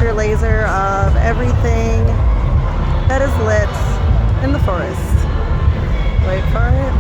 master laser of everything that is lit in the forest. Wait for it.